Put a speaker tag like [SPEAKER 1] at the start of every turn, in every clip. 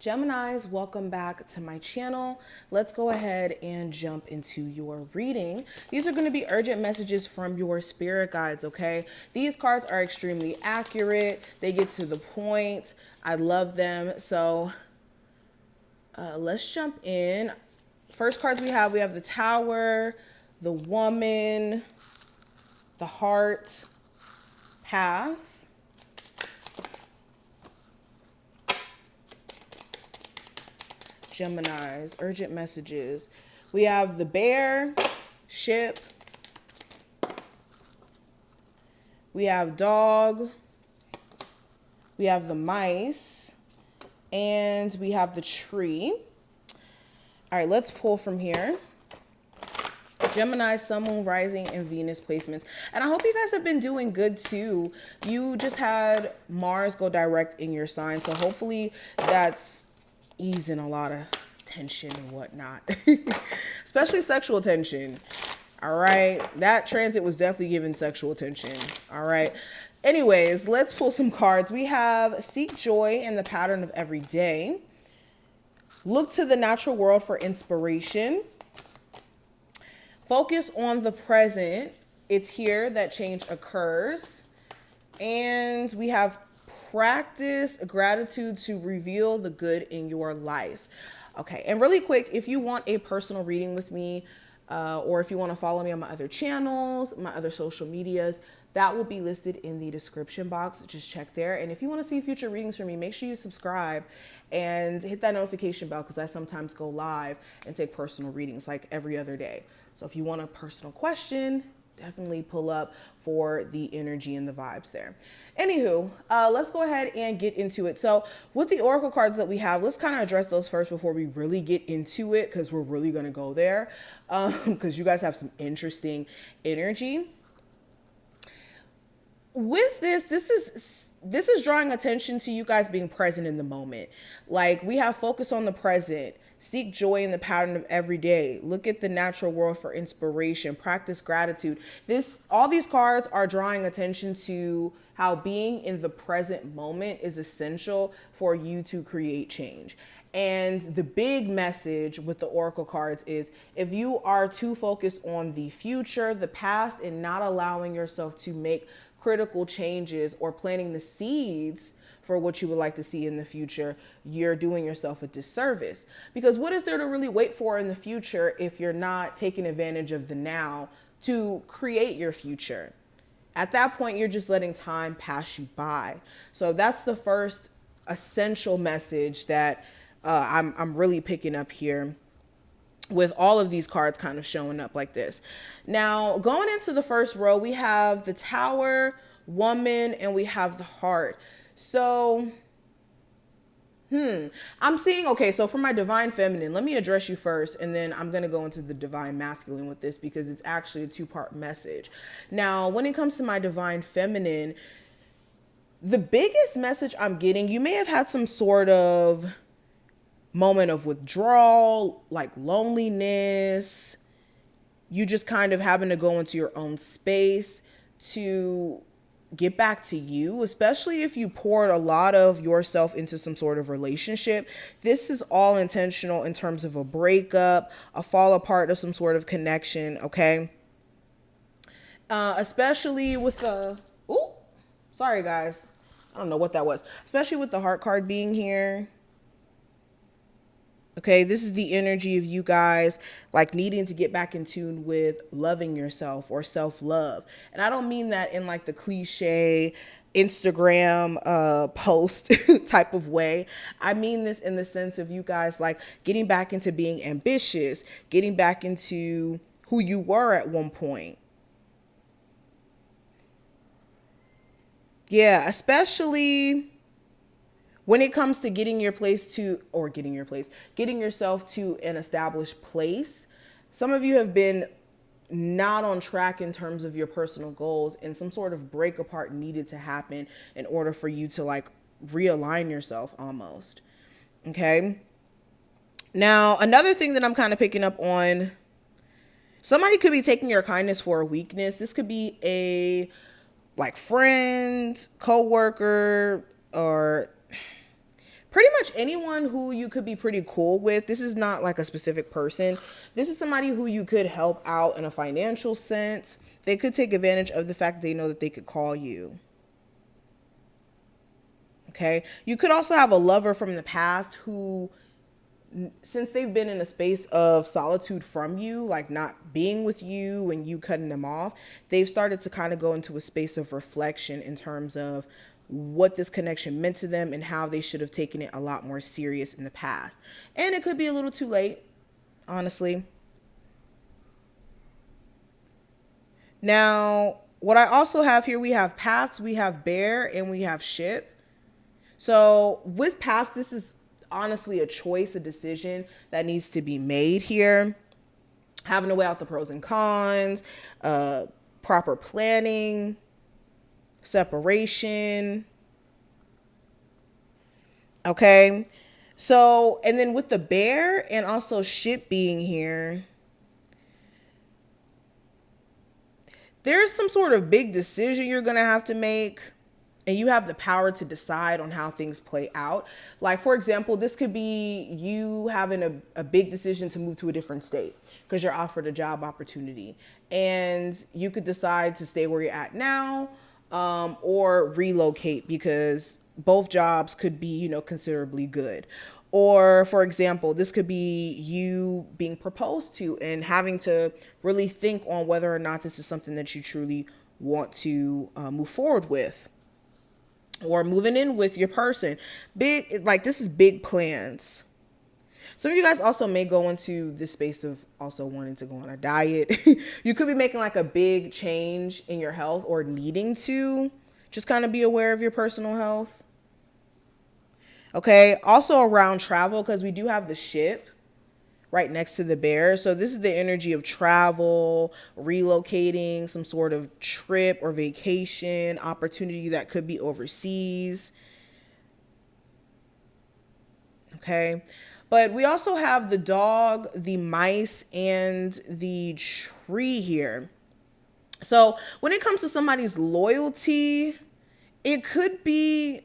[SPEAKER 1] Geminis, welcome back to my channel. Let's go ahead and jump into your reading. These are going to be urgent messages from your spirit guides, okay? These cards are extremely accurate. They get to the point. I love them. So let's jump in. First cards we have the Tower, the Woman, the Heart, Path, Geminis, urgent messages. We have the Bear, Ship. We have Dog. We have the Mice. And we have the Tree. All right, let's pull from here. Gemini, Sun, Moon, Rising, and Venus placements. And I hope you guys have been doing good too. You just had Mars go direct in your sign. So hopefully that's easing a lot of tension and whatnot, especially sexual tension. All right. That transit was definitely giving sexual tension. All right. Anyways, let's pull some cards. We have Seek Joy in the Pattern of Every Day. Look to the natural world for inspiration. Focus on the present. It's here that change occurs. And we have practice gratitude to reveal the good in your life. Okay, and really quick, if you want a personal reading with me, or if you want to follow me on my other channels, my other social medias, that will be listed in the description box. Just check there. And if you want to see future readings from me, make sure you subscribe and hit that notification bell, because I sometimes go live and take personal readings like every other day. So if you want a personal question, definitely pull up for the energy and the vibes there. Anywho, let's go ahead and get into it. So with the oracle cards that we have, let's kind of address those first before we really get into it, because we're really going to go there, because you guys have some interesting energy. With this is drawing attention to you guys being present in the moment. Like, we have focus on the present. Seek joy in the pattern of every day. Look at the natural world for inspiration. Practice gratitude. All these cards are drawing attention to how being in the present moment is essential for you to create change. And the big message with the oracle cards is, if you are too focused on the future, the past, and not allowing yourself to make critical changes or planting the seeds for what you would like to see in the future, you're doing yourself a disservice. Because what is there to really wait for in the future if you're not taking advantage of the now to create your future? At that point, you're just letting time pass you by. So that's the first essential message that I'm really picking up here, with all of these cards kind of showing up like this. Now, going into the first row, we have the Tower, Woman, and we have the Heart. So, I'm seeing, okay, so for my Divine Feminine, let me address you first, and then I'm going to go into the Divine Masculine with this, because it's actually a two-part message. Now, when it comes to my Divine Feminine, the biggest message I'm getting, you may have had some sort of moment of withdrawal, like loneliness. You just kind of having to go into your own space to get back to you, especially if you poured a lot of yourself into some sort of relationship. This is all intentional in terms of a breakup, a fall apart of some sort of connection, okay? Especially with the, sorry guys, I don't know what that was. Especially with the Heart card being here. Okay, this is the energy of you guys like needing to get back in tune with loving yourself or self-love. And I don't mean that in like the cliche Instagram post type of way. I mean this in the sense of you guys like getting back into being ambitious, getting back into who you were at one point. Yeah, especially when it comes to getting yourself to an established place. Some of you have been not on track in terms of your personal goals, and some sort of break apart needed to happen in order for you to like realign yourself almost. Okay. Now, another thing that I'm kind of picking up on, somebody could be taking your kindness for a weakness. This could be a like friend, coworker, or pretty much anyone who you could be pretty cool with. This is not like a specific person. This is somebody who you could help out in a financial sense. They could take advantage of the fact that they know that they could call you. Okay. You could also have a lover from the past who, since they've been in a space of solitude from you, like not being with you and you cutting them off, they've started to kind of go into a space of reflection in terms of what this connection meant to them and how they should have taken it a lot more serious in the past. And it could be a little too late, honestly. Now, what I also have here, we have paths, we have bear, and we have ship. So with paths, this is honestly a choice, a decision that needs to be made here. Having to weigh out the pros and cons, proper planning, separation. Okay. So, and then with the bear and also ship being here, there's some sort of big decision you're going to have to make, and you have the power to decide on how things play out. Like, for example, this could be you having a big decision to move to a different state because you're offered a job opportunity, and you could decide to stay where you're at now, or relocate because both jobs could be, considerably good. Or, for example, this could be you being proposed to and having to really think on whether or not this is something that you truly want to move forward with, or moving in with your person. Big, like this is big plans. Some of you guys also may go into this space of also wanting to go on a diet. You could be making like a big change in your health or needing to just kind of be aware of your personal health. Okay. Also around travel, because we do have the ship right next to the bear. So this is the energy of travel, relocating, some sort of trip or vacation opportunity that could be overseas. Okay. But we also have the dog, the mice, and the tree here. So when it comes to somebody's loyalty, it could be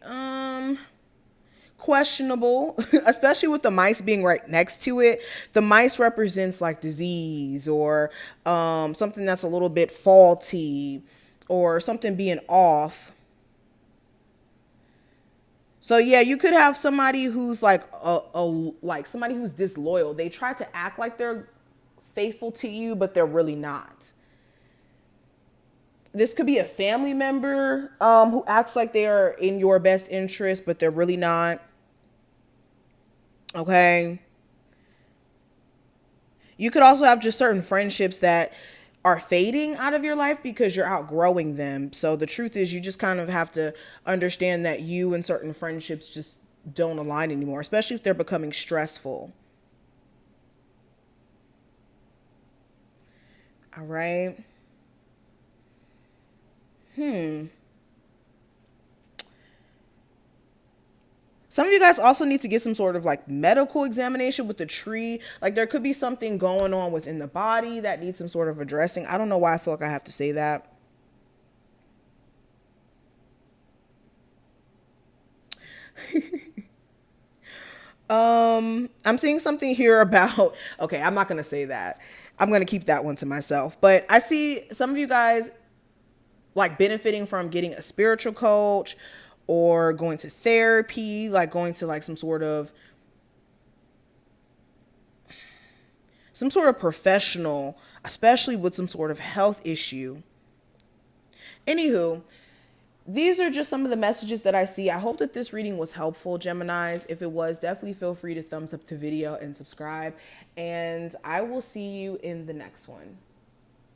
[SPEAKER 1] questionable, especially with the mice being right next to it. The mice represents like disease or something that's a little bit faulty or something being off. So yeah, you could have somebody who's like like somebody who's disloyal. They try to act like they're faithful to you, but they're really not. This could be a family member who acts like they are in your best interest, but they're really not. Okay. You could also have just certain friendships that are fading out of your life because you're outgrowing them. So the truth is you just kind of have to understand that you and certain friendships just don't align anymore, especially if they're becoming stressful. All right. Some of you guys also need to get some sort of like medical examination with the tree. Like there could be something going on within the body that needs some sort of addressing. I don't know why I feel like I have to say that. I'm seeing something here about, okay, I'm not going to say that. I'm going to keep that one to myself. But I see some of you guys like benefiting from getting a spiritual coach or going to therapy, like going to like some sort of professional, especially with some sort of health issue. Anywho, these are just some of the messages that I see. I hope that this reading was helpful, Geminis. If it was, definitely feel free to thumbs up the video and subscribe. And I will see you in the next one.